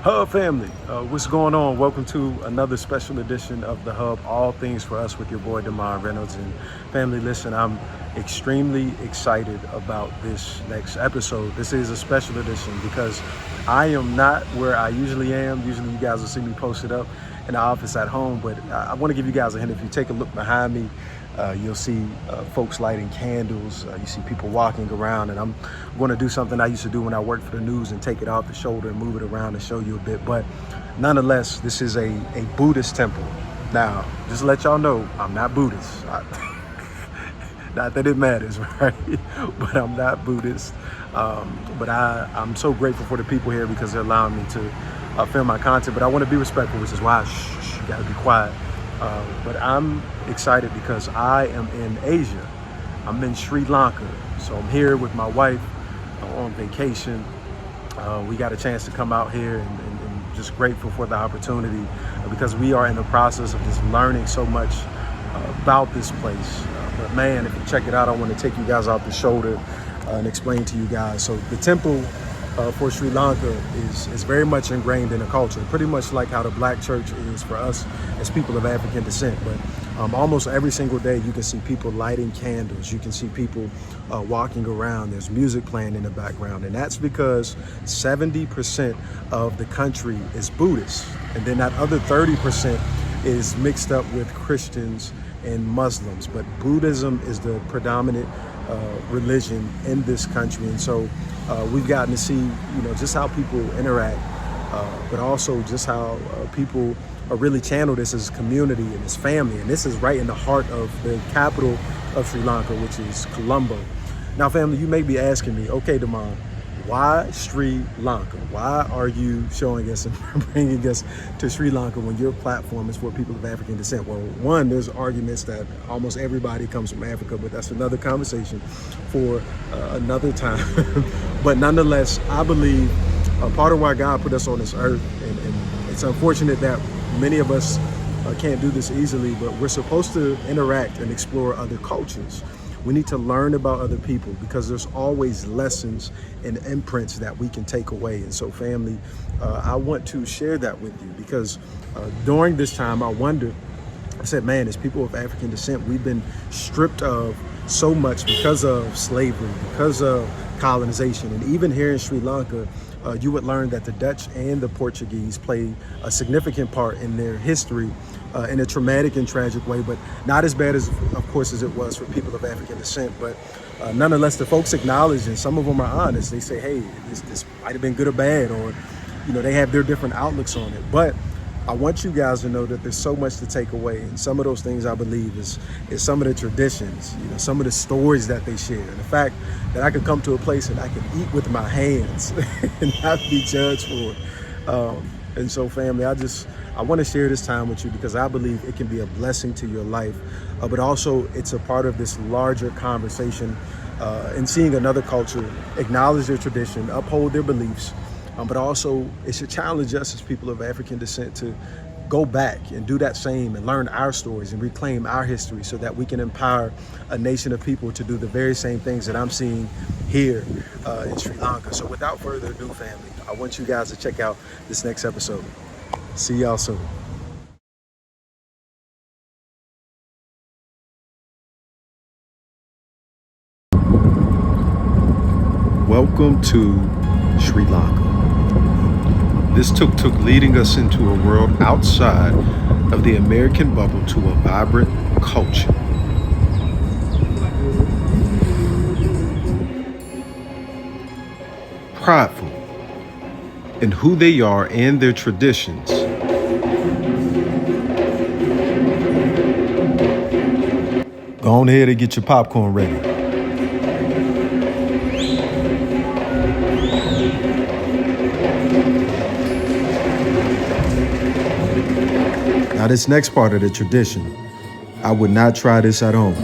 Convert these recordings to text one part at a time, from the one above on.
Hub family, what's going on? Welcome to another special edition of the Hub, all things for us with your boy Demond Reynolds. And family, listen, I'm extremely excited about this next episode. This is a special edition because I am not where I usually am. Usually you guys will see me posted up in the office at home, but I want to give you guys a hint. If you take a look behind me, you'll see folks lighting candles. You see people walking around, and I'm going to do something I used to do when I worked for the news and take it off the shoulder and move it around and show you a bit. But nonetheless, this is a Buddhist temple. Now, just to let y'all know, I'm not Buddhist. Not that it matters, right? But I'm not Buddhist. But I'm so grateful for the people here because they're allowing me to film my content. But I want to be respectful, which is why you got to be quiet. But I'm excited because I am in Asia. I'm in Sri Lanka. So I'm here with my wife on vacation. We got a chance to come out here and just grateful for the opportunity because we are in the process of just learning so much about this place. But man, if you check it out, I want to take you guys off the shoulder and explain to you guys. So the temple for Sri Lanka is very much ingrained in the culture, pretty much like how the black church is for us as people of African descent. But almost every single day you can see people lighting candles, you can see people walking around, there's music playing in the background, and that's because 70% of the country is Buddhist, and then that other 30% is mixed up with Christians and Muslims, but Buddhism is the predominant religion in this country. And so we've gotten to see, just how people interact, but also just how people are really channel this as community and as family. And this is right in the heart of the capital of Sri Lanka, which is Colombo. Now, family, you may be asking me, okay, Demond, why Sri Lanka? Why are you showing us and bringing us to Sri Lanka when your platform is for people of African descent? Well, one, there's arguments that almost everybody comes from Africa, but that's another conversation for another time. But nonetheless, I believe part of why God put us on this earth, and it's unfortunate that many of us can't do this easily, but we're supposed to interact and explore other cultures. We need to learn about other people because there's always lessons and imprints that we can take away. And so, family, I want to share that with you because during this time, I said, man, as people of African descent, we've been stripped of so much because of slavery, because of colonization. And even here in Sri Lanka, you would learn that the Dutch and the Portuguese played a significant part in their history in a traumatic and tragic way, but not as bad as, of course, as it was for people of African descent. But nonetheless, the folks acknowledge, and some of them are honest. They say, hey, this might have been good or bad, or, they have their different outlooks on it. But I want you guys to know that there's so much to take away. And some of those things, I believe, is some of the traditions, some of the stories that they share. And the fact that I could come to a place and I can eat with my hands and not be judged for it. And so, family, I want to share this time with you because I believe it can be a blessing to your life, but also it's a part of this larger conversation in seeing another culture acknowledge their tradition, uphold their beliefs, but also it should challenge us as people of African descent to go back and do that same and learn our stories and reclaim our history so that we can empower a nation of people to do the very same things that I'm seeing here in Sri Lanka. So without further ado, family, I want you guys to check out this next episode. See y'all soon. Welcome to Sri Lanka. This tuk-tuk leading us into a world outside of the American bubble to a vibrant culture. Prideful in who they are and their traditions. Go on ahead and get your popcorn ready. Now, this next part of the tradition, I would not try this at home.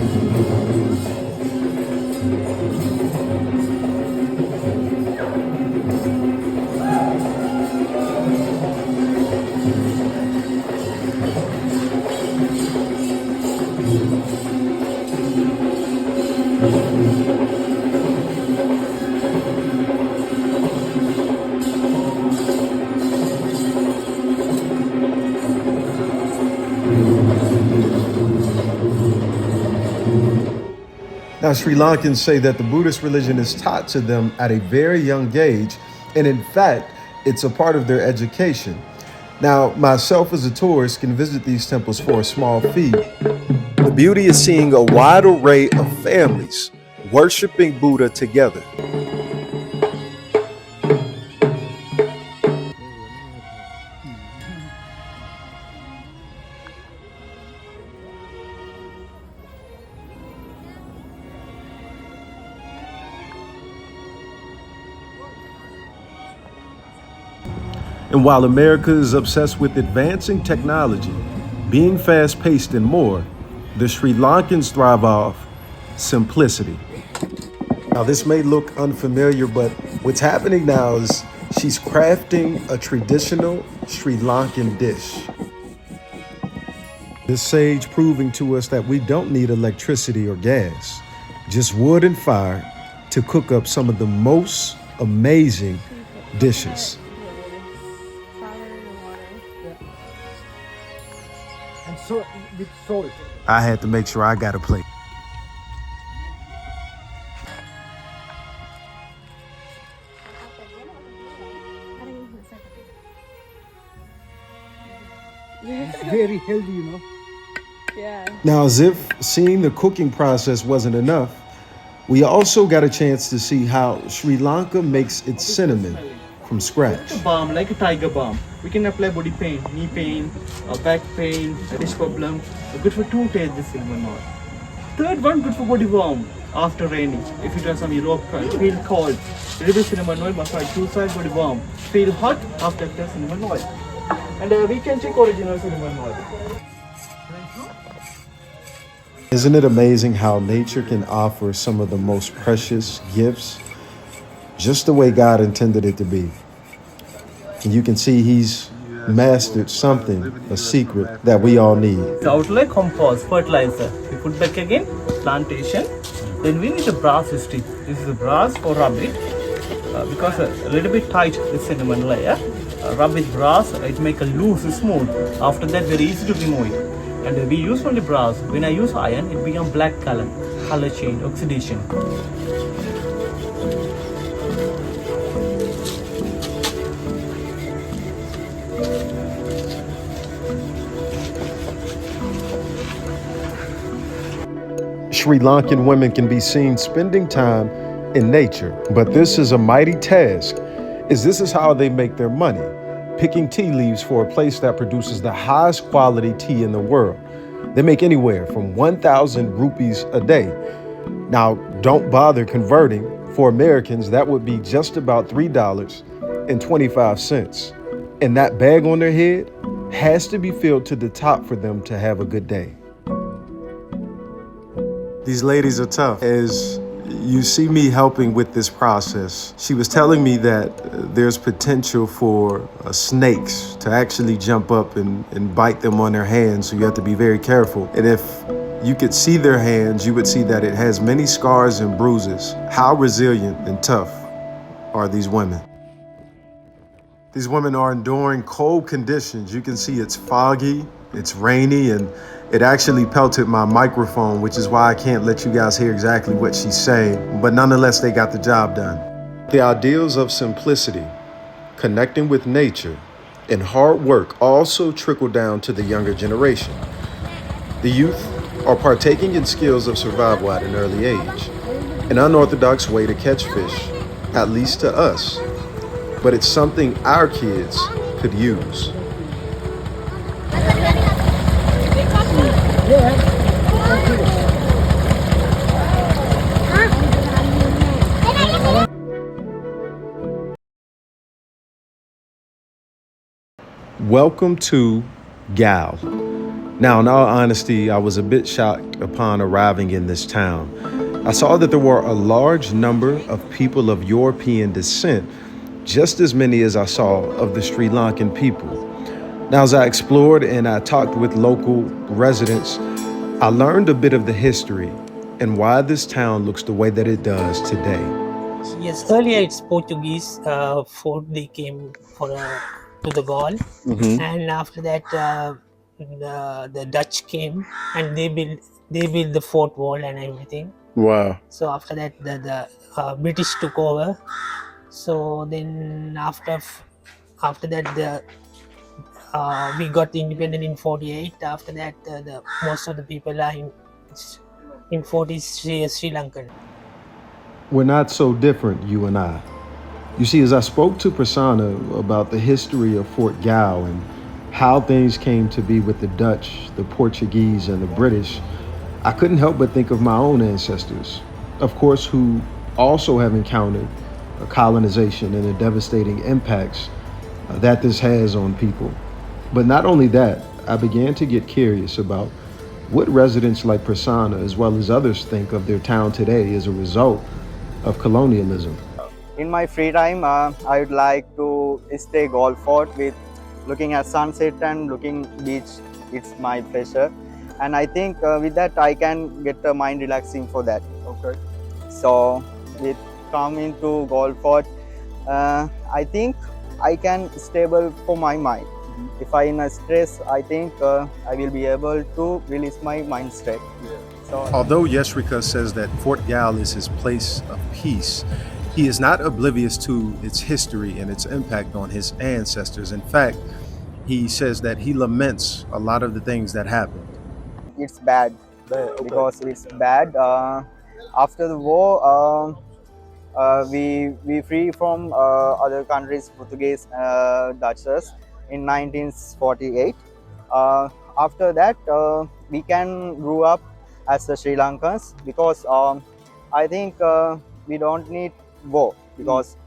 Now, Sri Lankans say that the Buddhist religion is taught to them at a very young age, and in fact, it's a part of their education. Now, myself as a tourist can visit these temples for a small fee. The beauty is seeing a wide array of families worshiping Buddha together. And while America is obsessed with advancing technology, being fast-paced and more, the Sri Lankans thrive off simplicity. Now, this may look unfamiliar, but what's happening now is she's crafting a traditional Sri Lankan dish. This sage proving to us that we don't need electricity or gas, just wood and fire to cook up some of the most amazing dishes. And so with salt. I had to make sure I got a plate. It's very healthy, you know. Yeah. Now, as if seeing the cooking process wasn't enough, we also got a chance to see how Sri Lanka makes its cinnamon from scratch. Balm like a tiger balm. We can apply body pain, knee pain, back pain, headache problem. Good for 2 days this cinnamon oil. Third one, good for body warm after raining. If you do some Europe, feel cold. Little cinnamon oil, massage 2 sides, body warm. Feel hot after the cinnamon oil. And we can check original cinnamon oil. Isn't it amazing how nature can offer some of the most precious gifts just the way God intended it to be? And you can see he's mastered something, a secret that we all need. The outlay compost, fertilizer. We put back again, plantation. Then we need a brass stick. This is a brass or rub it because a little bit tight this cinnamon layer. Rub with brass, it make a loose, smooth. After that, very easy to remove it. And we use only brass. When I use iron, it become black color change, oxidation. Sri Lankan women can be seen spending time in nature, but this is a mighty task, as this is how they make their money, picking tea leaves for a place that produces the highest quality tea in the world. They make anywhere from 1,000 rupees a day. Now, don't bother converting. For Americans, that would be just about $3.25. And that bag on their head has to be filled to the top for them to have a good day. These ladies are tough. As you see me helping with this process, she was telling me that there's potential for snakes to actually jump up and bite them on their hands, so you have to be very careful. And if you could see their hands, you would see that it has many scars and bruises. How resilient and tough are these women? These women are enduring cold conditions. You can see it's foggy, it's rainy, and it actually pelted my microphone, which is why I can't let you guys hear exactly what she's saying. But nonetheless, they got the job done. The ideals of simplicity, connecting with nature, and hard work also trickle down to the younger generation. The youth are partaking in skills of survival at an early age, an unorthodox way to catch fish, at least to us. But it's something our kids could use. Welcome to Gal. Now, in all honesty, I was a bit shocked upon arriving in this town. I saw that there were a large number of people of European descent, just as many as I saw of the Sri Lankan people. Now, as I explored and I talked with local residents, I learned a bit of the history and why this town looks the way that it does today. Yes, earlier it's Portuguese fort. They came to the Gaul, and after that the Dutch came and they built the fort wall and everything. Wow. So after that, the British took over. So then after that, we got independent in 48. After that, the most of the people are in 40s Sri Lankan. We're not so different, you and I. You see, as I spoke to Prasanna about the history of Fort Gow and how things came to be with the Dutch, the Portuguese, and the British, I couldn't help but think of my own ancestors, of course, who also have encountered colonization and the devastating impacts that this has on people. But not only that, I began to get curious about what residents like Prasanna, as well as others, think of their town today as a result of colonialism. In my free time, I would like to stay golf fort with looking at sunset and looking beach. It's my pleasure, and I think with that I can get the mind relaxing for that. Okay. So with coming to golf fort, I think I can stable for my mind. If I in a stress, I think I will be able to release my mind straight. So Although Yesrika says that Fort Gal is his place of peace, he is not oblivious to its history and its impact on his ancestors. In fact, he says that he laments a lot of the things that happened. it's bad because it's bad. After the war, we free from other countries, Portuguese, Dutchers in 1948. After that, we can grow up as the Sri Lankans because I think we don't need war because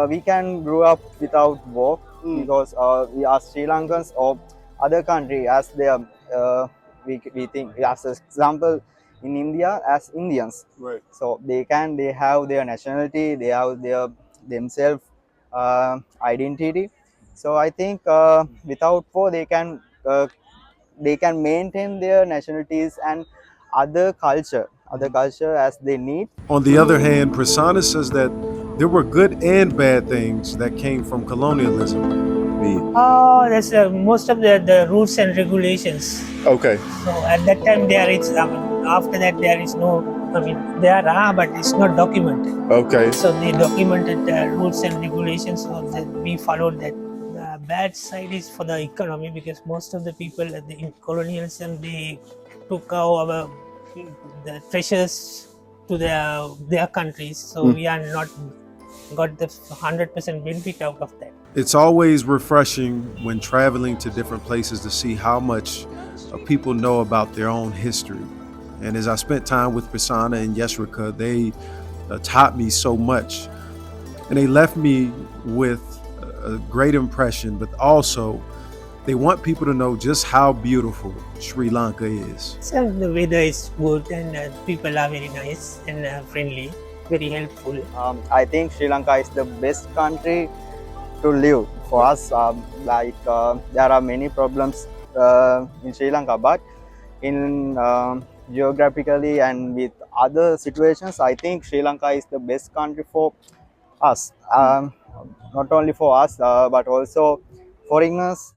we can grow up without war because we are Sri Lankans or other country as they are. We think as an example in India as Indians. Right. So they have their nationality, they have their themselves identity. So I think without war they can maintain their nationalities and other culture as they need. On the other hand, Prasanna says that there were good and bad things that came from colonialism. Oh, that's most of the rules and regulations. Okay. So at that time there is, after that there is no, there are, but it's not documented. Okay. So they documented the rules and regulations, so that we followed that. The bad side is for the economy because most of the people in colonialism, they took our the treasures to their countries. So we are not got the 100% benefit out of that. It's always refreshing when traveling to different places to see how much people know about their own history. And as I spent time with Prasanna and Yesrika, they taught me so much. And they left me with a great impression, but also they want people to know just how beautiful Sri Lanka is. So the weather is good and people are very nice and friendly, very helpful. I think Sri Lanka is the best country to live for us. There are many problems in Sri Lanka, but in geographically and with other situations, I think Sri Lanka is the best country for us. Not only for us, but also foreigners.